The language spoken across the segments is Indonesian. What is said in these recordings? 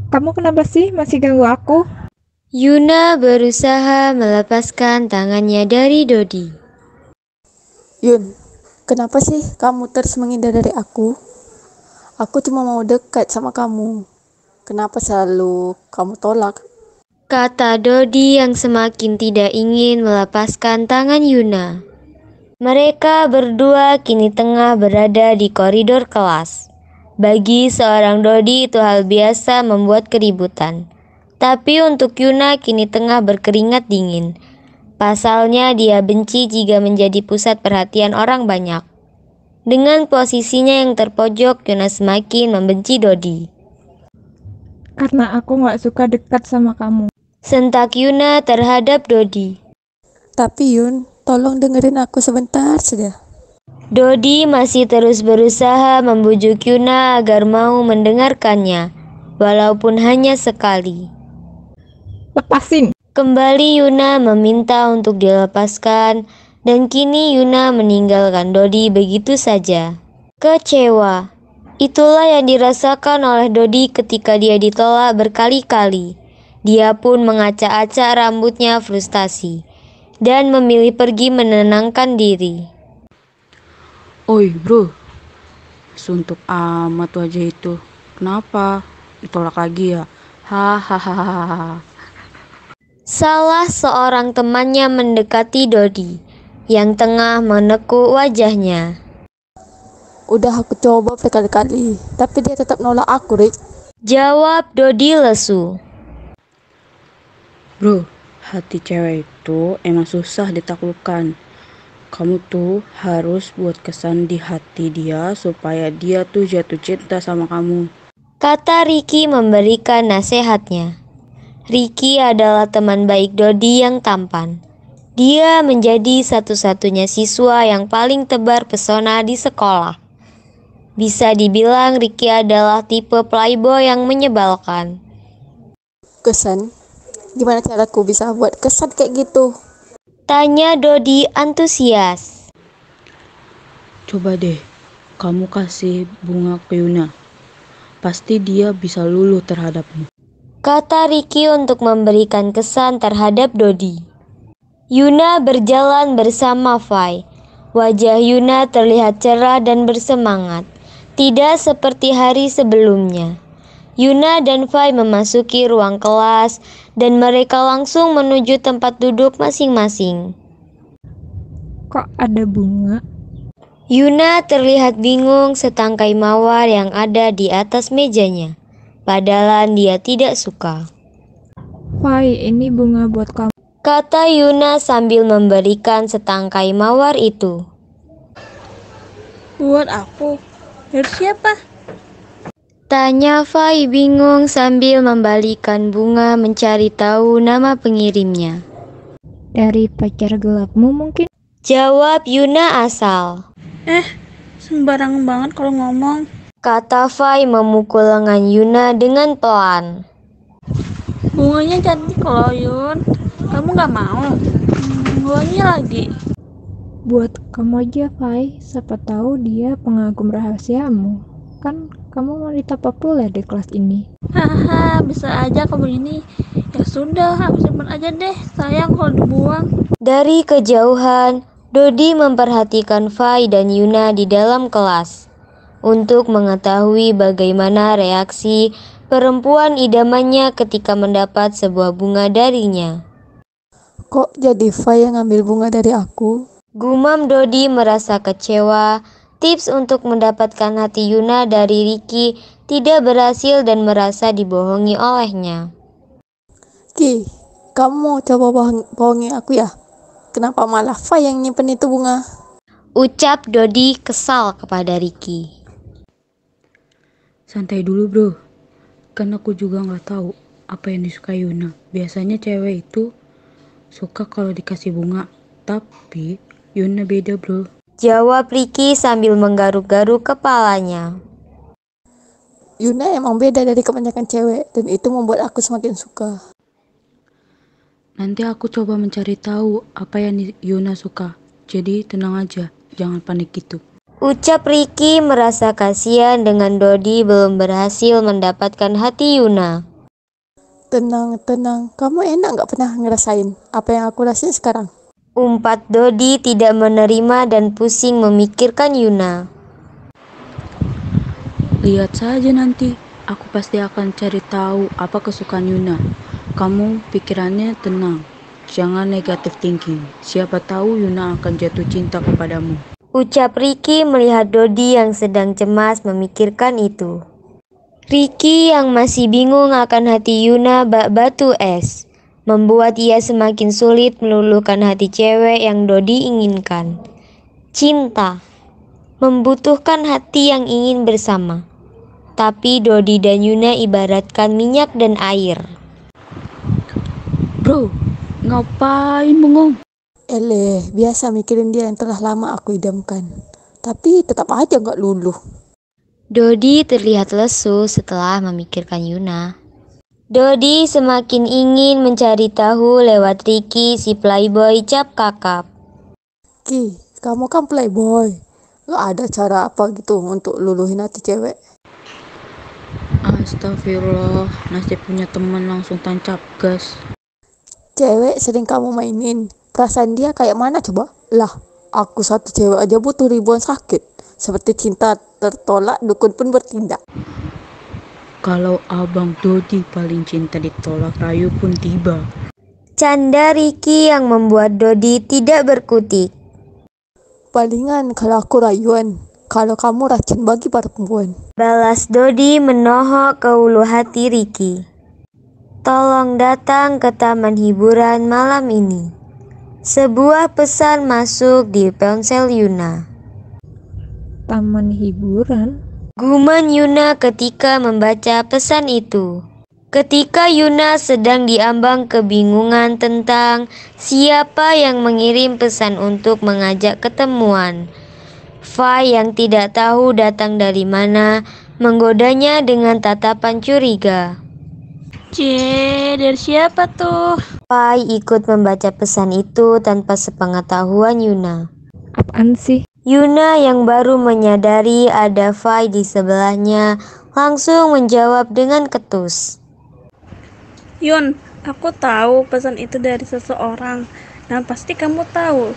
Kamu kenapa sih masih ganggu aku? Yuna berusaha melepaskan tangannya dari Dodi. Yun, kenapa sih kamu terus menghindar dari aku? Aku cuma mau dekat sama kamu. Kenapa selalu kamu tolak? Kata Dodi yang semakin tidak ingin melepaskan tangan Yuna. Mereka berdua kini tengah berada di koridor kelas. Bagi seorang Dodi itu hal biasa membuat keributan. Tapi untuk Yuna kini tengah berkeringat dingin. Pasalnya dia benci jika menjadi pusat perhatian orang banyak. Dengan posisinya yang terpojok, Yuna semakin membenci Dodi. Karena aku gak suka dekat sama kamu. Sentak Yuna terhadap Dodi. Tapi Yun, tolong dengerin aku sebentar saja. Dodi masih terus berusaha membujuk Yuna agar mau mendengarkannya, walaupun hanya sekali. Lepasin! Kembali Yuna meminta untuk dilepaskan, dan kini Yuna meninggalkan Dodi begitu saja. Kecewa. Itulah yang dirasakan oleh Dodi ketika dia ditolak berkali-kali. Dia pun mengacak-acak rambutnya frustasi, dan memilih pergi menenangkan diri. Oi bro, suntuk amat wajah itu. Kenapa? Ditolak lagi ya? Hahaha. Salah seorang temannya mendekati Dodi, yang tengah menekuk wajahnya. Udah aku coba berkali-kali, tapi dia tetap nolak aku, Rick. Jawab Dodi lesu. Bro, hati cewek itu emang susah ditaklukkan. Kamu tuh harus buat kesan di hati dia supaya dia tuh jatuh cinta sama kamu. Kata Ricky memberikan nasihatnya. Ricky adalah teman baik Dodi yang tampan. Dia menjadi satu-satunya siswa yang paling tebar pesona di sekolah. Bisa dibilang Ricky adalah tipe playboy yang menyebalkan. Kesan? Gimana caraku bisa buat kesan kayak gitu? Tanya Dodi antusias. Coba deh, kamu kasih bunga ke Yuna. Pasti dia bisa luluh terhadapmu. Kata Ricky untuk memberikan kesan terhadap Dodi. Yuna berjalan bersama Fai. Wajah Yuna terlihat cerah dan bersemangat. Tidak seperti hari sebelumnya. Yuna dan Fai memasuki ruang kelas dan mereka langsung menuju tempat duduk masing-masing. Kok ada bunga? Yuna terlihat bingung setangkai mawar yang ada di atas mejanya. Padahal dia tidak suka. Fai, ini bunga buat kamu. Kata Yuna sambil memberikan setangkai mawar itu. Buat aku? Dari siapa? Tanya Fai bingung sambil membalikan bunga mencari tahu nama pengirimnya. Dari pacar gelapmu mungkin? Jawab Yuna asal. Sembarangan banget kalau ngomong. Kata Fai memukul lengan Yuna dengan pelan. Bunganya cantik loh Yun. Kamu gak mau? Wangi lagi. Buat kamu aja, Fai. Siapa tahu dia pengagum rahasiamu. Kan kamu wanita populer di kelas ini. Haha, bisa aja kamu ini. Ya sudah, aku simpan aja deh. Sayang kalau dibuang. Dari kejauhan, Dodi memperhatikan Fai dan Yuna di dalam kelas untuk mengetahui bagaimana reaksi perempuan idamannya ketika mendapat sebuah bunga darinya. Kok jadi Fai yang ngambil bunga dari aku? Gumam Dodi merasa kecewa. Tips untuk mendapatkan hati Yuna dari Ricky tidak berhasil dan merasa dibohongi olehnya. Ki, kamu mau coba bohongi aku ya? Kenapa malah Fai yang nyimpen itu bunga? Ucap Dodi kesal kepada Ricky. Santai dulu bro, kan aku juga nggak tahu apa yang disukai Yuna. Biasanya cewek itu suka kalau dikasih bunga, tapi Yuna beda bro. Jawab Ricky sambil menggaruk-garuk kepalanya. Yuna emang beda dari kebanyakan cewek, dan itu membuat aku semakin suka. Nanti aku coba mencari tahu apa yang Yuna suka. Jadi tenang aja, jangan panik gitu. Ucap Ricky merasa kasihan dengan Dodi belum berhasil mendapatkan hati Yuna. Tenang. Kamu enak gak pernah ngerasain apa yang aku rasain sekarang? Umpat Dodi tidak menerima dan pusing memikirkan Yuna. Lihat saja nanti, aku pasti akan cari tahu apa kesukaan Yuna. Kamu pikirannya tenang, jangan negatif thinking. Siapa tahu Yuna akan jatuh cinta kepadamu. Ucap Ricky melihat Dodi yang sedang cemas memikirkan itu. Ricky yang masih bingung akan hati Yuna bak batu es, membuat ia semakin sulit meluluhkan hati cewek yang Dodi inginkan. Cinta membutuhkan hati yang ingin bersama. Tapi Dodi dan Yuna ibaratkan minyak dan air. Bro, ngapain bengong? Biasa mikirin dia yang telah lama aku idamkan. Tapi tetap aja gak luluh. Dodi terlihat lesu setelah memikirkan Yuna. Dodi semakin ingin mencari tahu lewat Ricky si playboy cap kakap. Ki, kamu kan playboy. Lo ada cara apa gitu untuk luluhin hati cewek? Astagfirullah, nasib punya teman langsung tancap gas. Cewek sering kamu mainin. Perasaan dia kayak mana coba? Lah, aku satu cewek aja butuh ribuan sakit. Seperti cinta tertolak, dukun pun bertindak. Kalau abang Dodi paling cinta ditolak, rayu pun tiba. Canda Ricky yang membuat Dodi tidak berkutik. Palingan kalau aku rayuan, kalau kamu racun bagi para perempuan. Balas Dodi menohok ke ulu hati Ricky. Tolong datang ke taman hiburan malam ini. Sebuah pesan masuk di ponsel Yuna. Taman hiburan? Guman Yuna ketika membaca pesan itu. Ketika Yuna sedang diambang kebingungan tentang siapa yang mengirim pesan untuk mengajak ketemuan, Fai yang tidak tahu datang dari mana menggodanya dengan tatapan curiga. Dari siapa tuh? Fai ikut membaca pesan itu tanpa sepengetahuan Yuna. Apaan sih? Yuna yang baru menyadari ada Fai di sebelahnya langsung menjawab dengan ketus. Yun, aku tahu pesan itu dari seseorang dan pasti kamu tahu.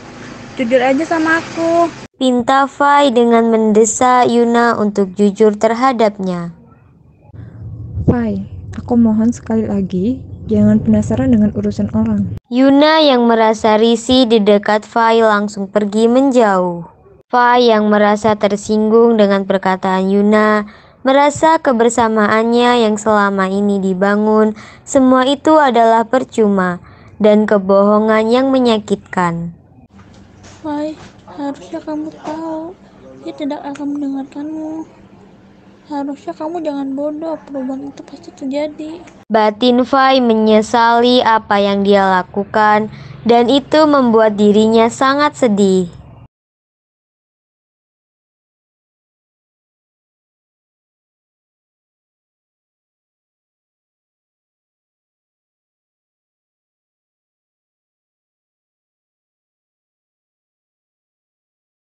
Jujur aja sama aku. Pinta Fai dengan mendesak Yuna untuk jujur terhadapnya. Fai, aku mohon sekali lagi, jangan penasaran dengan urusan orang. Yuna yang merasa risih di dekat Fai langsung pergi menjauh. Fai yang merasa tersinggung dengan perkataan Yuna, merasa kebersamaannya yang selama ini dibangun, semua itu adalah percuma dan kebohongan yang menyakitkan. Fai, harusnya kamu tahu dia tidak akan mendengarkanmu. Harusnya kamu jangan bodoh, perubahan itu pasti terjadi. Batin Fai menyesali apa yang dia lakukan dan itu membuat dirinya sangat sedih.